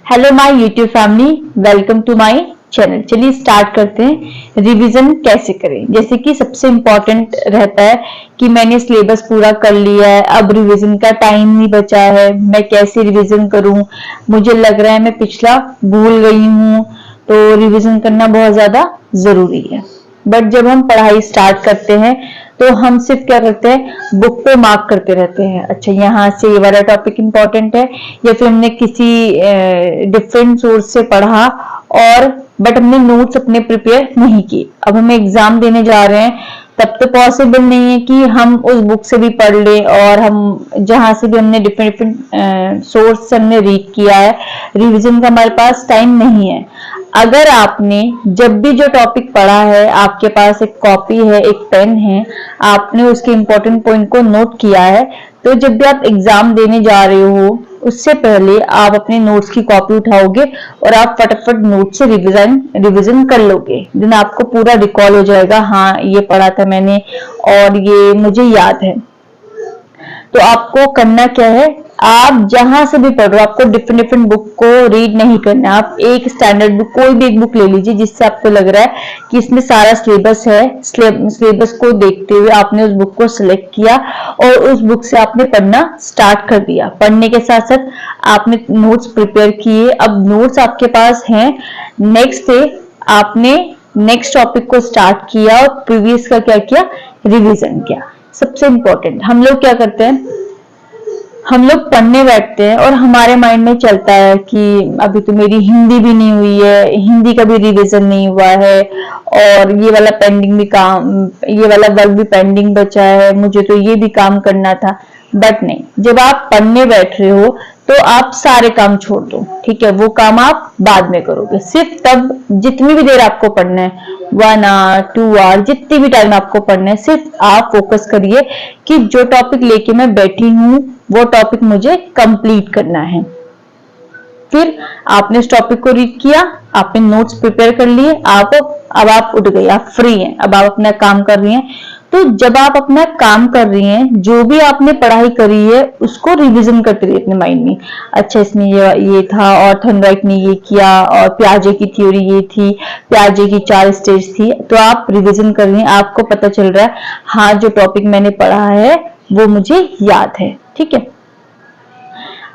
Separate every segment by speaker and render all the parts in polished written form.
Speaker 1: Hello my YouTube family, welcome to my channel. चलिए start करते हैं। रिवीजन कैसे करें। जैसे कि सबसे इम्पोर्टेंट रहता है कि मैंने सिलेबस पूरा कर लिया है, अब रिवीजन का टाइम नहीं बचा है, मैं कैसे रिवीजन करूं, मुझे लग रहा है मैं पिछला भूल गई हूं, तो रिवीजन करना बहुत ज्यादा जरूरी है। बट जब हम पढ़ाई स्टार्ट करते हैं तो हम सिर्फ क्या करते हैं, बुक पे मार्क करते रहते हैं। अच्छा, यहाँ से ये वाला टॉपिक इंपॉर्टेंट है, या फिर हमने किसी डिफरेंट सोर्स से पढ़ा और बट हमने नोट्स अपने प्रिपेयर नहीं किए। अब हमें एग्जाम देने जा रहे हैं, तब तो पॉसिबल नहीं है कि हम उस बुक से भी पढ़ लें और हम जहां से भी हमने डिफरेंट डिफरेंट सोर्स से हमने रीड किया है, रिवीजन का हमारे पास टाइम नहीं है। अगर आपने जब भी जो टॉपिक पढ़ा है, आपके पास एक कॉपी है, एक पेन है, आपने उसके इंपॉर्टेंट पॉइंट को नोट किया है, तो जब भी आप एग्जाम देने जा रहे हो उससे पहले आप अपने नोट्स की कॉपी उठाओगे और आप फटाफट नोट से रिवीजन कर लोगे। देन आपको पूरा रिकॉल हो जाएगा, हाँ ये पढ़ा था मैंने और ये मुझे याद है। तो आपको करना क्या है, आप जहां से भी पढ़ रहे हो, आपको डिफरेंट डिफरेंट बुक को रीड नहीं करना। आप एक स्टैंडर्ड बुक, कोई भी एक बुक ले लीजिए जिससे आपको लग रहा है कि इसमें सारा सिलेबस है। सिलेबस को देखते हुए आपने उस बुक को सिलेक्ट किया और उस बुक से आपने पढ़ना स्टार्ट कर दिया। पढ़ने के साथ साथ आपने नोट्स प्रिपेयर किए। अब नोट्स आपके पास हैं, नेक्स्ट डे आपने नेक्स्ट टॉपिक को स्टार्ट किया और प्रीवियस का क्या किया, रिवीजन किया। सबसे इंपॉर्टेंट, हम लोग क्या करते हैं, हम लोग पढ़ने बैठते हैं और हमारे माइंड में चलता है कि अभी तो मेरी हिंदी भी नहीं हुई है, हिंदी का भी रिवीजन नहीं हुआ है और ये वाला पेंडिंग भी काम, ये वाला वर्क भी पेंडिंग बचा है, मुझे तो ये भी काम करना था। बट नहीं, जब आप पढ़ने बैठ रहे हो तो आप सारे काम छोड़ दो, ठीक है, वो काम आप बाद में करोगे। सिर्फ तब जितनी भी देर आपको पढ़ना है, 1 आवर 2 आवर, जितनी भी टाइम आपको पढ़ना है, सिर्फ आप फोकस करिए कि जो टॉपिक लेके मैं बैठी हूँ वो टॉपिक मुझे कंप्लीट करना है। फिर आपने इस टॉपिक को रीड किया, आपने नोट्स प्रिपेयर कर लिए, अब आप उठ गए, आप फ्री हैं, अब आप अपना काम कर रही हैं। तो जब आप अपना काम कर रही हैं, जो भी आपने पढ़ाई करी है उसको रिवीजन करते रहिए अपने माइंड में। अच्छा, इसमें ये था और थॉर्नडाइक ने ये किया और पियाजे की थ्योरी ये थी, पियाजे की 4 स्टेज थी, तो आप रिवीजन कर रही हैं, आपको पता चल रहा है हाँ जो टॉपिक मैंने पढ़ा है वो मुझे याद है। ठीक है,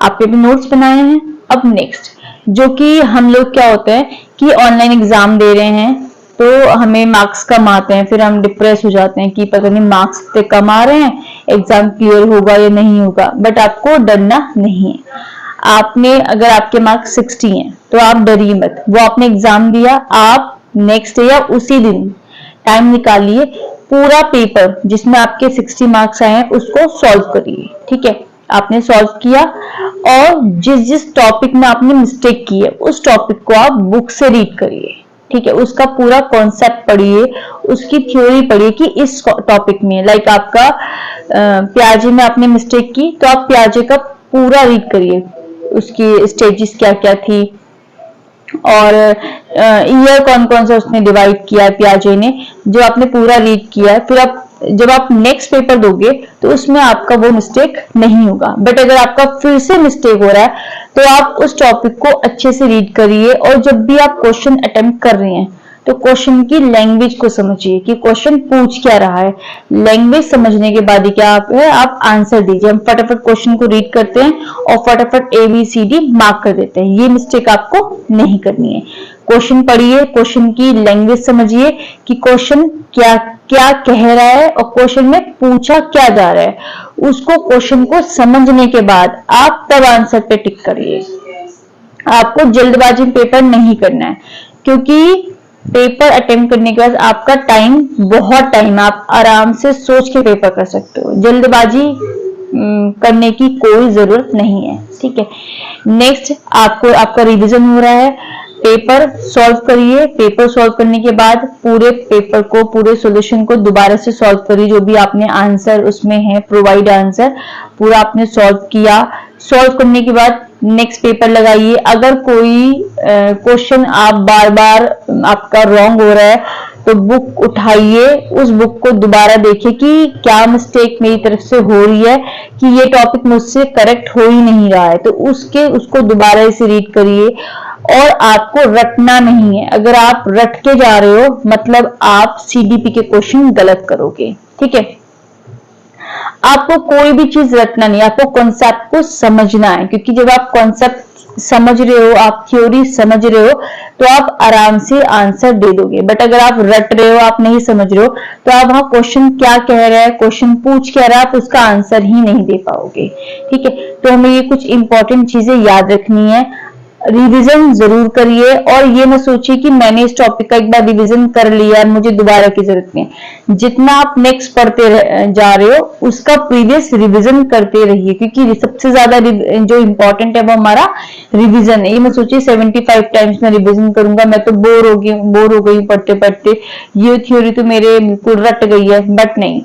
Speaker 1: आपने भी नोट्स बनाए हैं। अब नेक्स्ट, जो कि हम लोग क्या होता है कि ऑनलाइन एग्जाम दे रहे हैं तो हमें मार्क्स कम आते हैं, फिर हम डिप्रेस हो जाते हैं कि पता नहीं मार्क्स इतने कम आ रहे हैं, एग्जाम क्लियर होगा या नहीं होगा। बट आपको डरना नहीं है। आपने अगर आपके मार्क्स 60 हैं तो आप डरिए मत, वो आपने एग्जाम दिया, आप नेक्स्ट डे या उसी दिन टाइम निकालिए, पूरा पेपर जिसमें आपके 60 मार्क्स आए हैं उसको सॉल्व करिए। ठीक है, आपने सॉल्व किया और जिस जिस टॉपिक में आपने मिस्टेक की है उस टॉपिक को आप बुक से रीड करिए। ठीक है, उसका पूरा कॉन्सेप्ट पढ़िए, उसकी थ्योरी पढ़िए कि इस टॉपिक में, लाइक आपका प्याजे में आपने मिस्टेक की तो आप प्याजे का पूरा रीड करिए, उसकी स्टेजेस क्या क्या थी और ईयर कौन कौन सा उसने डिवाइड किया है पियाजे ने, जो आपने पूरा रीड किया है। फिर आप जब आप नेक्स्ट पेपर दोगे तो उसमें आपका वो मिस्टेक नहीं होगा। बट अगर आपका फिर से मिस्टेक हो रहा है तो आप उस टॉपिक को अच्छे से रीड करिए और जब भी आप क्वेश्चन अटेम्प्ट कर रहे हैं तो क्वेश्चन की लैंग्वेज को समझिए कि क्वेश्चन पूछ क्या रहा है। लैंग्वेज समझने के बाद ही क्या आप आंसर दीजिए। हम फटाफट क्वेश्चन को रीड करते हैं और फटाफट ABCD मार्क कर देते हैं, ये मिस्टेक आपको नहीं करनी है। क्वेश्चन पढ़िए, क्वेश्चन की लैंग्वेज समझिए कि क्वेश्चन क्या क्या कह रहा है और क्वेश्चन में पूछा क्या जा रहा है। उसको क्वेश्चन को समझने के बाद आप तब आंसर पे टिक करिए। आपको जल्दबाजी में पेपर नहीं करना है, क्योंकि पेपर अटेम्प्ट करने के बाद आपका टाइम, बहुत टाइम, आप आराम से सोच के पेपर कर सकते हो। जल्दबाजी करने की कोई जरूरत नहीं है। ठीक है, नेक्स्ट आपका रिवीजन हो रहा है, पेपर सॉल्व करिए। पेपर सॉल्व करने के बाद पूरे पेपर को, पूरे सॉल्यूशन को दोबारा से सॉल्व करिए। जो भी आपने आंसर उसमें है, प्रोवाइड आंसर पूरा आपने सॉल्व किया। सॉल्व करने के बाद नेक्स्ट पेपर लगाइए। अगर कोई क्वेश्चन आप बार बार आपका रॉन्ग हो रहा है तो बुक उठाइए, उस बुक को दोबारा देखिए कि क्या मिस्टेक मेरी तरफ से हो रही है, कि ये टॉपिक मुझसे करेक्ट हो ही नहीं रहा है, तो उसको दोबारा से रीड करिए। और आपको रटना नहीं है, अगर आप रट के जा रहे हो मतलब आप सीडीपी के क्वेश्चन गलत करोगे। ठीक है, आपको कोई भी चीज रटना नहीं, आपको कॉन्सेप्ट को समझना है, क्योंकि जब आप कॉन्सेप्ट समझ रहे हो, आप थ्योरी समझ रहे हो, तो आप आराम से आंसर दे दोगे। बट अगर आप रट रहे हो, आप नहीं समझ रहे हो, तो आप वहां क्वेश्चन क्या कह रहा है, क्वेश्चन पूछ क्या रहा है, आप उसका आंसर ही नहीं दे पाओगे। ठीक है, तो हमें ये कुछ इंपॉर्टेंट चीजें याद रखनी है। रिवीजन जरूर करिए, और ये मत सोचिए कि मैंने इस टॉपिक का एक बार रिवीजन कर लिया, मुझे दोबारा की जरूरत नहीं है। जितना आप नेक्स्ट पढ़ते जा रहे हो उसका प्रीवियस रिवीजन करते रहिए, क्योंकि सबसे ज्यादा जो इंपॉर्टेंट है वो हमारा रिवीजन है। ये मत सोचिए 75 टाइम्स में रिवीजन करूंगा, मैं तो बोर हो गई पढ़ते पढ़ते, ये थ्योरी तो मेरे बिल्कुल रट गई है। बट नहीं,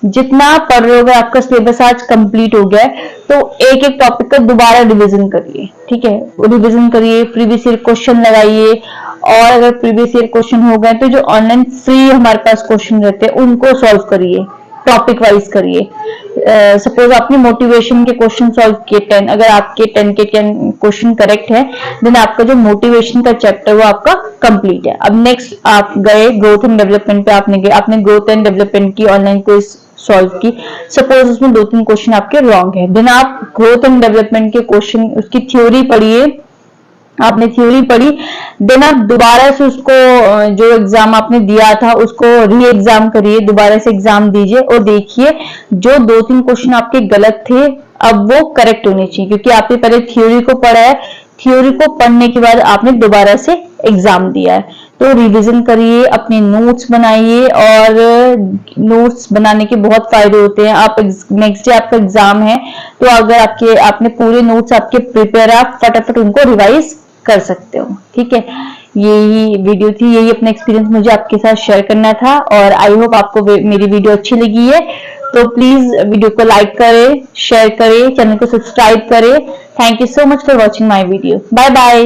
Speaker 1: जितना आप पढ़ रहे हो, आपका सिलेबस आज कंप्लीट हो गया है, तो एक एक टॉपिक का दोबारा रिवीजन करिए। ठीक है, रिवीजन करिए, प्रीवियस ईयर क्वेश्चन लगाइए, और अगर प्रीवियस ईयर क्वेश्चन हो गए तो जो ऑनलाइन फ्री हमारे पास क्वेश्चन रहते हैं उनको सॉल्व करिए, टॉपिक वाइज करिए। सपोज आपने मोटिवेशन के क्वेश्चन सॉल्व किए 10, अगर आपके 10 के 10 क्वेश्चन करेक्ट है, देन आपका जो मोटिवेशन का चैप्टर वो आपका कंप्लीट है। अब नेक्स्ट आप गए ग्रोथ एंड डेवलपमेंट पे, आपने ग्रोथ एंड डेवलपमेंट की ऑनलाइन क्विज सॉल्व की, सपोज उसमें 2-3 क्वेश्चन आपके रॉन्ग है, देन आप ग्रोथ एंड डेवलपमेंट के क्वेश्चन उसकी थ्योरी पढ़िए, आपने थ्योरी पढ़ी, देन आप दोबारा से उसको जो एग्जाम आपने दिया था उसको री एग्जाम करिए, दोबारा से एग्जाम दीजिए और देखिए जो 2-3 क्वेश्चन आपके गलत थे अब वो करेक्ट होने चाहिए, क्योंकि आपने पहले थ्योरी को पढ़ा है, थ्योरी को पढ़ने के बाद आपने दोबारा से एग्जाम दिया है। तो रिवीजन करिए, अपने नोट्स बनाइए, और नोट्स बनाने के बहुत फायदे होते हैं। आप नेक्स्ट डे आपका एग्जाम है, तो अगर आपने पूरे नोट्स आपके प्रिपेयर, आप फटाफट उनको रिवाइज कर सकते हो। ठीक है, यही वीडियो थी, यही अपना एक्सपीरियंस मुझे आपके साथ शेयर करना था, और आई होप आपको मेरी वीडियो अच्छी लगी है। तो प्लीज वीडियो को लाइक करें, शेयर करें, चैनल को सब्सक्राइब करें। Thank you so much for watching my video. Bye bye.